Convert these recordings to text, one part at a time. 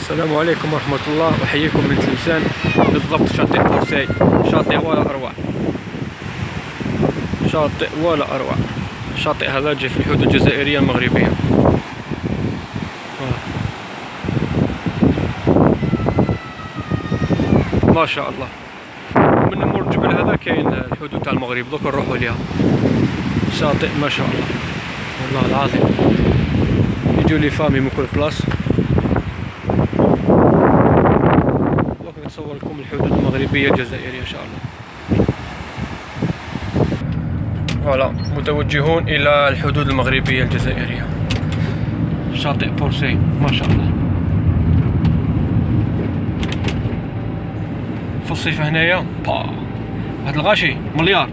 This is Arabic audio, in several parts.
السلام عليكم ورحمة الله، أحييكم من تلمسان، بالضبط شاطئ بورسعيد. شاطئ ولا أروع، شاطئ ولا أروع. الشاطئ هذا جاي في الحدود الجزائرية المغربية. ما شاء الله. من مور الجبل هذا كاين الحدود تاع المغرب، دوك نروحو ليها. شاطئ ما شاء الله والله العظيم، يجوا لي فامي من كل بلاص. دوك نصور لكم الحدود المغربية الجزائرية ان شاء الله. فوالا متوجهون الى الحدود المغربية الجزائرية. شاطئ بورسعيد ما شاء الله. في الصيف هنايا هاد الغاشي مليار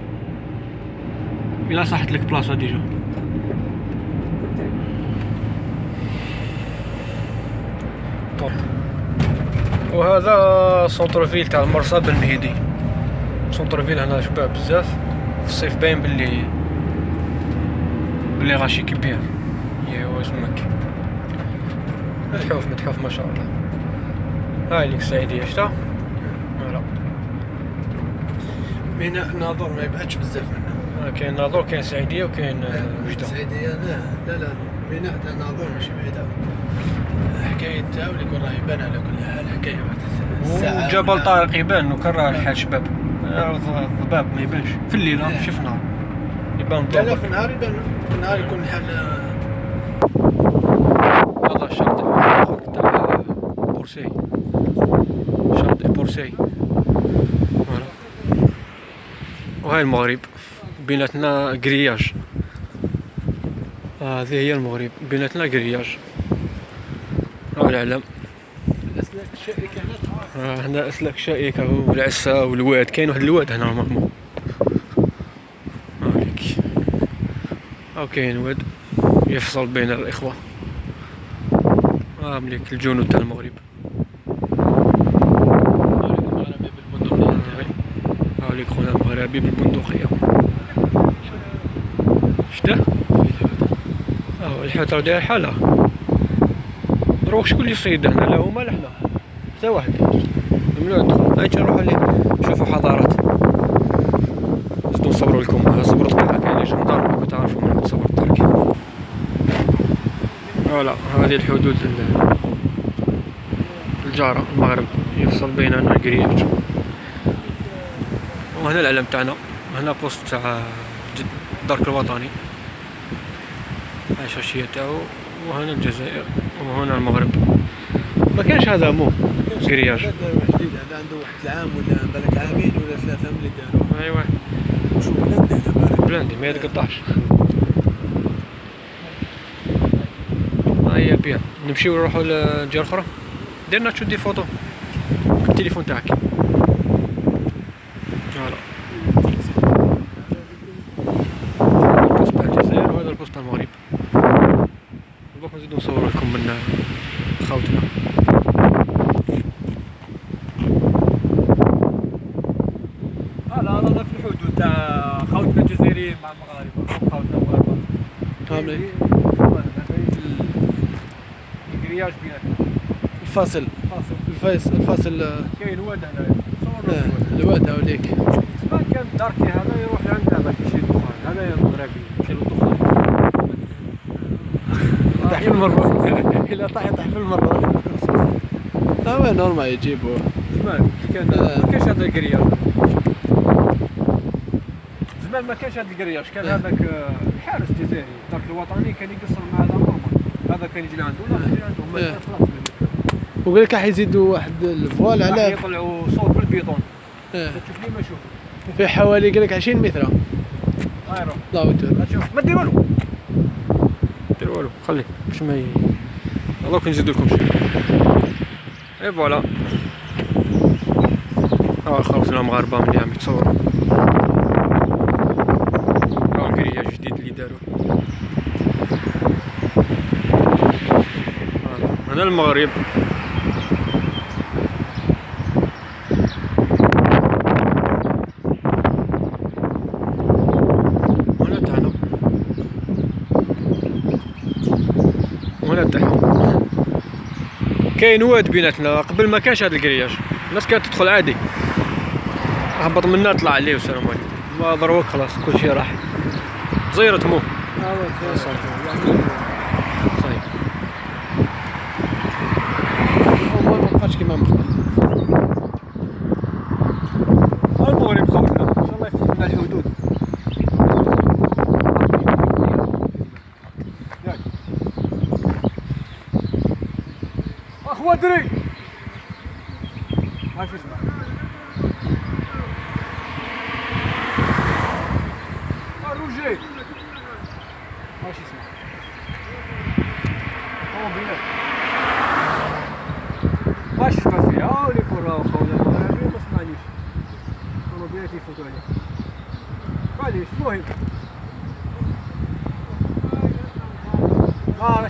إلا صحت لك بلاصة ديجا. وهذا سونتر فيل تاع المرصاد بن مهيدي. سونتر فيل هنا شباب بزاف، في الصيف باين بلي غاشي كبير. ايوا اسمك متحوف ما شاء الله. هاي ليك السعيدية شتا. فوالا ميناء ناظور ما يبعدش بزاف منه. كاين ناظور، كاين سعيدية، وكاين وجدة. السعيدية لا ميناء تاع ناظور ماشي بعيدة. حكاية تاعو اللي يكون راه يبان على كل حال حكاية واحدة. وجبل طارق يبان وكره الحال شباب. الضباب ما يبانش في الليل، ماشي في النهار يبان لا ضباب. في النهار يبان، في النهار يكون الحال. هذا الشاطئ تاع بورسعيد، شاطئ بورسعيد. فوالا وهاي المغرب بيناتنا كرياج. هذه هي المغرب بيناتنا كرياج. راهو العلم. الأسلاك الشائكة هنا اسلاك شائكة والعسا والواد. كاين واحد الواد هنا نورمالمون. هاوليك هاو كاين واد يفصل بين الإخوة. مليك الجنود تاع المغرب. هاوليك خونا المغربي بالبندقية. شتا؟ الحوت راه داير حالة. دروك شكون اللي يصيد هنا؟ لا هما لا حنا، حتى واحد. ممنوع الدخول. هاي نروحو نشوفو حضارات. نزيدو نصورو لكم. صبروا دقيقة، كاين جندار راكم تعرفو من تصور التركي. فوالا هذه الحدود الجارة المغرب، يفصل بيننا كرياج. وهنا العلم تاعنا، هنا بوست تاع الدرك الوطني، هاي الشاشية تاعو. وهنا الجزائر وهنا المغرب. ما كانش هذا مو كرياج. جديد هذا عنده واحد العام ولا بالك عامين ولا ثلاثة اللي داروا. ايوا شوف بلاندي هذا بالك. بلاندي ما يتقطعش. هيا بيان نمشيو نروحو للجهة الأخرى. ديرنا تشوف دي فوتو بالتليفون تاعك. فوالا البوست تاع الجزائر وهذا البوست تاع المغرب. دوك نزيدو نصور لكم من خوتنا. لا في الحدود تاع خوتنا الجزائريين مع المغاربه، خوتنا المغاربه. فهمني. الكرياج بيناتنا. الفاصل كاين واد هنايا. الواد هاوليك. زمان كان داركي هذا يروح لعند هذاك يشري الدخان، هذا المغربي يشري الدخان. طاح في المرة. إلا طاح في المرة. هو نورمال يجيبوه. زمان كان ما كانش هذا الكرياج. زمان ما كانش هذا الكرياج، كان هذاك الحارس الجزائري الدرك الوطني كان يقصر مع هذا نورمال. هذا كان يجي لعنده ولا يجي لعنده، ما كان خلاص. وقال لك راح يزيدوا واحد الفوال على يطلعوا صوت بالبيطون. اه. تشوف لي ما شوف في حوالي قال لك 20 متر. غيره لا وتر. شوف ما دير والو، دير والو، خليه باش ما دوك نزيدو لكم شي. اي فوالا خرجنا مغاربة ملي عم يتصوروا. كرياج جديد اللي دارو. هنا المغرب. هنا تاعنا، هنا تاعهم. كاين واد بيناتنا، قبل ما كانش هاد الكرياج، الناس كانت تدخل عادي، هبط منا طلع عليه والسلام عليكم. ما دروك خلاص كلشي راح، زيرت مو صافي. الامور ما بقاتش كيما من قبل. المغرب خوتنا ان شاء الله يفتح لنا الحدود. ياك اخوة دري ما فيش ما روجي ماشي اسمع هو بلاد ما شفنا فيها ولي كرة وخونا المغربي ما سمعنيش كانوا بيها تيفوتوا عليه معليش المهم ما راه